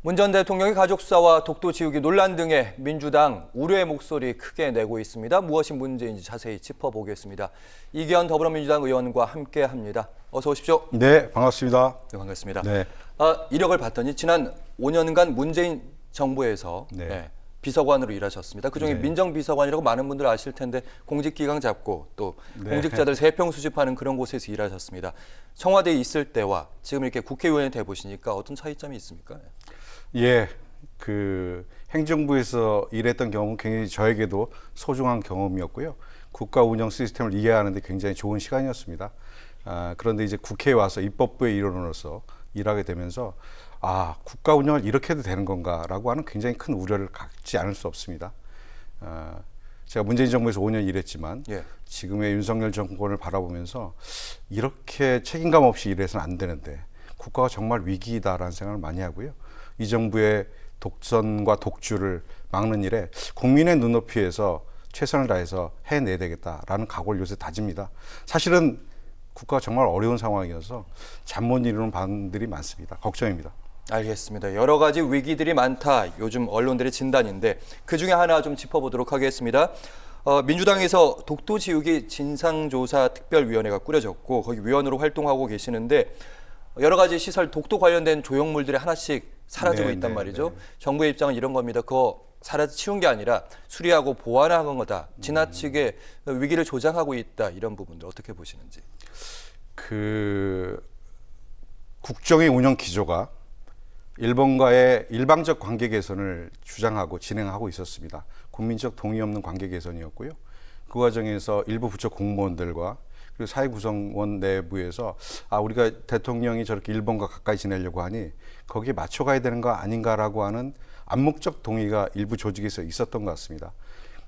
문 전 대통령의 가족 수사와 독도 지우기 논란 등의 민주당 우려의 목소리 크게 내고 있습니다. 무엇이 문제인지 자세히 짚어보겠습니다. 이기현 더불어민주당 의원과 함께합니다. 어서 오십시오. 네, 반갑습니다. 네, 반갑습니다. 네. 이력을 봤더니 지난 5년간 문재인 정부에서 네. 비서관으로 일하셨습니다. 그중에 민정비서관이라고 많은 분들 아실 텐데 공직기강 잡고 또 공직자들 세평 수집하는 그런 곳에서 일하셨습니다. 청와대에 있을 때와 지금 이렇게 국회의원이 돼 보시니까 어떤 차이점이 있습니까? 예, 행정부에서 일했던 경험은 굉장히 저에게도 소중한 경험이었고요. 국가 운영 시스템을 이해하는데 굉장히 좋은 시간이었습니다. 그런데 이제 국회에 와서 입법부의 일원으로서 일하게 되면서 국가 운영을 이렇게 해도 되는 건가라고 하는 굉장히 큰 우려를 갖지 않을 수 없습니다. 제가 문재인 정부에서 5년 일했지만 지금의 윤석열 정권을 바라보면서 이렇게 책임감 없이 일해서는 안 되는데 국가가 정말 위기다라는 생각을 많이 하고요. 이 정부의 독선과 독주를 막는 일에 국민의 눈높이에서 최선을 다해서 해내야 되겠다라는 각오를 요새 다집니다. 사실은 국가가 정말 어려운 상황이어서 잠 못 이루는 반들이 많습니다. 걱정입니다. 알겠습니다. 여러 가지 위기들이 많다. 요즘 언론들의 진단인데 그중에 하나 좀 짚어보도록 하겠습니다. 민주당에서 독도 지우기 진상조사 특별위원회가 꾸려졌고 거기 위원으로 활동하고 계시는데 여러 가지 시설 독도 관련된 조형물들이 하나씩 사라지고 있단 말이죠. 정부의 입장은 이런 겁니다. 그거 치운 게 아니라 수리하고 보완하는 거다. 지나치게 위기를 조장하고 있다. 이런 부분들 어떻게 보시는지. 국정의 운영 기조가 일본과의 일방적 관계 개선을 주장하고 진행하고 있었습니다. 국민적 동의 없는 관계 개선이었고요. 그 과정에서 일부 부처 공무원들과 그리고 사회 구성원 내부에서 우리가 대통령이 저렇게 일본과 가까이 지내려고 하니 거기에 맞춰가야 되는 거 아닌가라고 하는 암묵적 동의가 일부 조직에서 있었던 것 같습니다.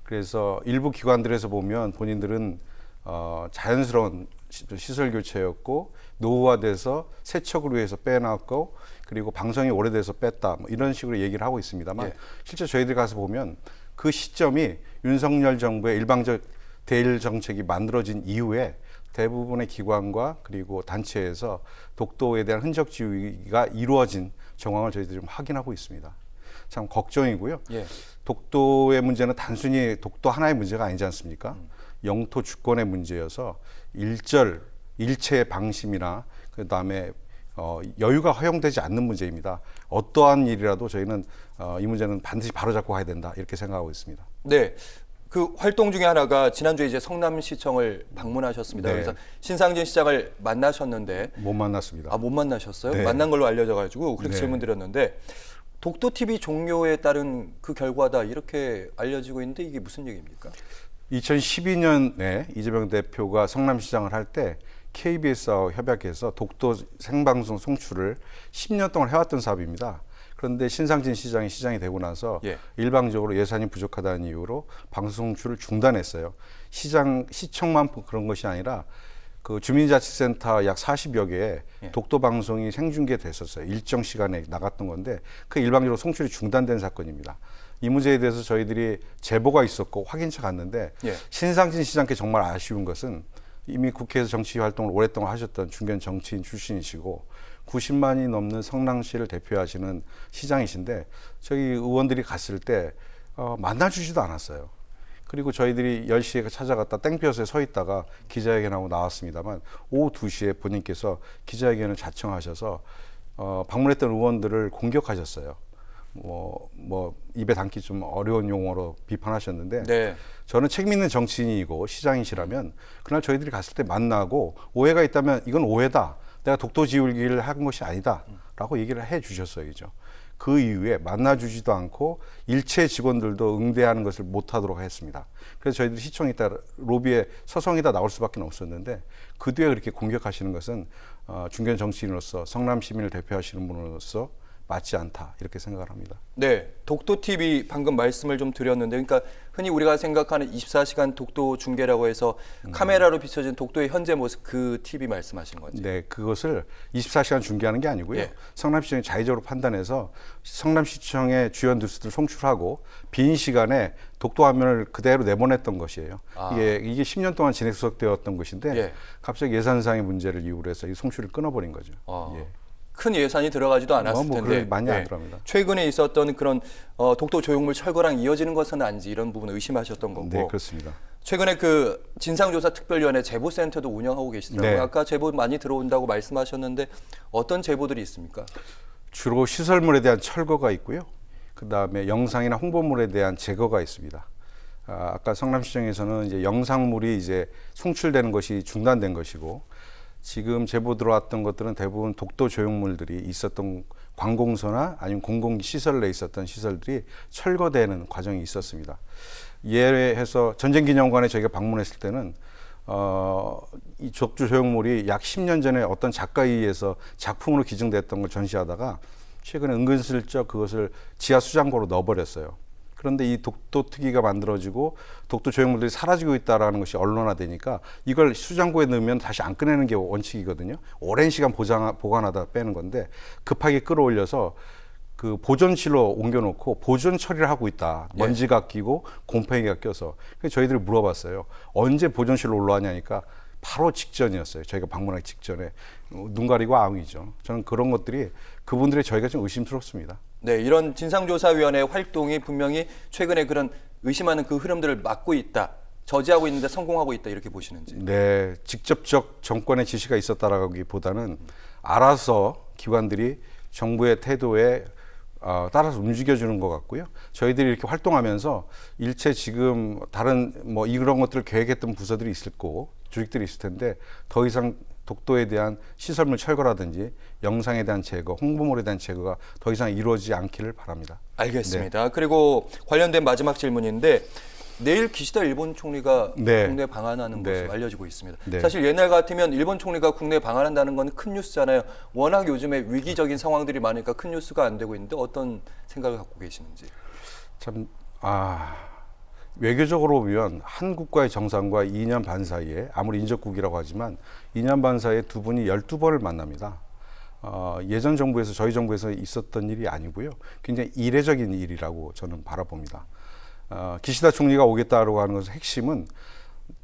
그래서 일부 기관들에서 보면 본인들은 자연스러운 시설 교체였고 노후화돼서 세척을 위해서 빼놨고 그리고 방송이 오래돼서 뺐다 이런 식으로 얘기를 하고 있습니다만 실제 저희들이 가서 보면 그 시점이 윤석열 정부의 일방적 대일 정책이 만들어진 이후에 대부분의 기관과 그리고 단체에서 독도에 대한 흔적 지우기가 이루어진 정황을 저희들이 좀 확인하고 있습니다. 참 걱정이고요. 독도의 문제는 단순히 독도 하나의 문제가 아니지 않습니까? 영토 주권의 문제여서 일체의 방심이나 그다음에 여유가 허용되지 않는 문제입니다. 어떠한 일이라도 저희는 이 문제는 반드시 바로잡고 가야 된다 이렇게 생각하고 있습니다. 네. 그 활동 중에 하나가 지난주에 이제 성남시청을 방문하셨습니다. 그래서 신상진 시장을 만나셨는데 못 만났습니다. 못 만나셨어요? 만난 걸로 알려져가지고 그렇게 질문드렸는데 독도 TV 종료에 따른 그 결과다 이렇게 알려지고 있는데 이게 무슨 얘기입니까? 2012년에 이재명 대표가 성남시장을 할 때 KBS와 협약해서 독도 생방송 송출을 10년 동안 해왔던 사업입니다. 그런데 신상진 시장이 시장이 되고 나서 일방적으로 예산이 부족하다는 이유로 방송 송출을 중단했어요. 시청만 그런 것이 아니라 그 주민자치센터 약 40여 개에 독도 방송이 생중계됐었어요. 일정 시간에 나갔던 건데 그 일방적으로 송출이 중단된 사건입니다. 이 문제에 대해서 저희들이 제보가 있었고 확인차 갔는데 신상진 시장께 정말 아쉬운 것은 이미 국회에서 정치 활동을 오랫동안 하셨던 중견 정치인 출신이시고 90만이 넘는 성남시를 대표하시는 시장이신데 저희 의원들이 갔을 때 만나주지도 않았어요. 그리고 저희들이 10시에 찾아갔다 땡볕에 서 있다가 기자회견하고 나왔습니다만 오후 2시에 본인께서 기자회견을 자청하셔서 방문했던 의원들을 공격하셨어요. 입에 담기 좀 어려운 용어로 비판하셨는데 저는 책임 있는 정치인이고 시장이시라면 그날 저희들이 갔을 때 만나고 오해가 있다면 이건 오해다. 내가 독도 지우기를 한 것이 아니다. 라고 얘기를 해 주셨어야죠. 그 이후에 만나주지도 않고 일체 직원들도 응대하는 것을 못하도록 했습니다. 그래서 저희들이 시청에 있다 로비에 서성이다 나올 수밖에 없었는데 그 뒤에 그렇게 공격하시는 것은 중견 정치인으로서 성남 시민을 대표하시는 분으로서 맞지 않다 이렇게 생각을 합니다. 네, 독도 TV 방금 말씀을 좀 드렸는데, 그러니까 흔히 우리가 생각하는 24시간 독도 중계라고 해서 카메라로 비춰진 독도의 현재 모습 그 TV 말씀하신 건지? 네, 그것을 24시간 중계하는 게 아니고요. 성남시청이 자의적으로 판단해서 성남시청의 주요 뉴스들을 송출하고 빈 시간에 독도 화면을 그대로 내보냈던 것이에요. 이게 10년 동안 진행되었던 것인데 갑자기 예산상의 문제를 이유로 해서 이 송출을 끊어버린 거죠. 큰 예산이 들어가지도 않았을 텐데 많이 안 들어갑니다. 최근에 있었던 그런 독도 조형물 철거랑 이어지는 것은 아닌지 이런 부분을 의심하셨던 거고. 네, 그렇습니다. 최근에 그 진상조사특별위원회 제보센터도 운영하고 계시더라고요. 네. 아까 제보 많이 들어온다고 말씀하셨는데 어떤 제보들이 있습니까? 주로 시설물에 대한 철거가 있고요. 그다음에 영상이나 홍보물에 대한 제거가 있습니다. 아까 성남시청에서는 이제 영상물이 이제 송출되는 것이 중단된 것이고, 지금 제보 들어왔던 것들은 대부분 독도 조형물들이 있었던 관공서나 아니면 공공시설 내에 있었던 시설들이 철거되는 과정이 있었습니다. 예해서 전쟁기념관에 저희가 방문했을 때는 이 독도 조형물이 약 10년 전에 어떤 작가에 의해서 작품으로 기증됐던 걸 전시하다가 최근에 은근슬쩍 그것을 지하 수장고로 넣어버렸어요. 그런데 이 독도 특위가 만들어지고 독도 조형물들이 사라지고 있다라는 것이 언론화되니까 이걸 수장고에 넣으면 다시 안 꺼내는 게 원칙이거든요. 오랜 시간 보관하다 빼는 건데 급하게 끌어올려서 그 보존실로 옮겨놓고 보존 처리를 하고 있다. 먼지가 끼고 곰팡이가 껴서. 그래서 저희들이 물어봤어요. 언제 보존실로 올라왔냐니까 바로 직전이었어요. 저희가 방문하기 직전에. 눈 가리고 아웅이죠. 저는 그런 것들이 그분들의 저희가 좀 의심스럽습니다. 네, 이런 진상조사위원회 활동이 분명히 최근에 그런 의심하는 그 흐름들을 막고 있다. 저지하고 있는데 성공하고 있다 이렇게 보시는지. 네, 직접적 정권의 지시가 있었다라기보다는 알아서 기관들이 정부의 태도에 따라서 움직여주는 것 같고요. 저희들이 이렇게 활동하면서 일체 지금 다른 뭐 이런 것들을 계획했던 부서들이 있을 거고 조직들이 있을 텐데 더 이상 독도에 대한 시설물 철거라든지 영상에 대한 제거, 홍보물에 대한 제거가 더 이상 이루어지지 않기를 바랍니다. 알겠습니다. 네. 그리고 관련된 마지막 질문인데 내일 기시다 일본 총리가 국내 방한하는 것으로 알려지고 있습니다. 사실 옛날 같으면 일본 총리가 국내 방한한다는 건 큰 뉴스잖아요. 워낙 요즘에 위기적인 상황들이 많으니까 큰 뉴스가 안 되고 있는데 어떤 생각을 갖고 계시는지. 참, 외교적으로 보면 한 국가의 정상과 2년 반 사이에 아무리 인접국이라고 하지만 2년 반 사이에 두 분이 12번을 만납니다. 예전 정부에서 저희 정부에서 있었던 일이 아니고요. 굉장히 이례적인 일이라고 저는 바라봅니다. 기시다 총리가 오겠다고 하는 것의 핵심은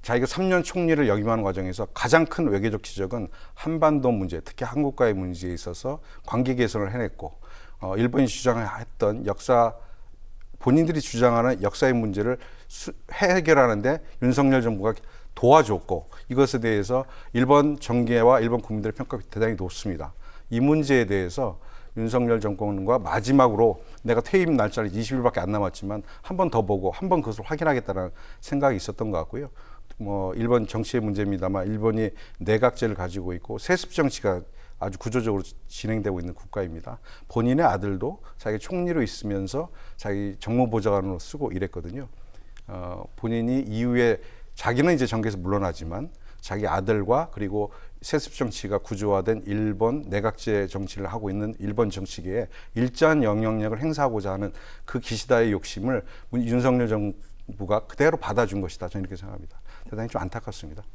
자기가 3년 총리를 역임하는 과정에서 가장 큰 외교적 지적은 한반도 문제, 특히 한국과의 문제에 있어서 관계 개선을 해냈고 일본이 주장했던 본인들이 주장하는 역사의 문제를 해결하는데 윤석열 정부가 도와줬고 이것에 대해서 일본 정계와 일본 국민들의 평가가 대단히 높습니다. 이 문제에 대해서 윤석열 정권과 마지막으로 내가 퇴임 날짜를 20일밖에 안 남았지만 한 번 더 보고 한 번 그것을 확인하겠다는 생각이 있었던 것 같고요. 뭐 일본 정치의 문제입니다만 일본이 내각제를 가지고 있고 세습 정치가 아주 구조적으로 진행되고 있는 국가입니다. 본인의 아들도 자기 총리로 있으면서 자기 정무보좌관으로 쓰고 이랬거든요. 본인이 이후에 자기는 이제 정계에서 물러나지만 자기 아들과 그리고 세습 정치가 구조화된 일본 내각제 정치를 하고 있는 일본 정치계에 일자한 영향력을 행사하고자 하는 그 기시다의 욕심을 윤석열 정부가 그대로 받아준 것이다. 저는 이렇게 생각합니다. 대단히 좀 안타깝습니다.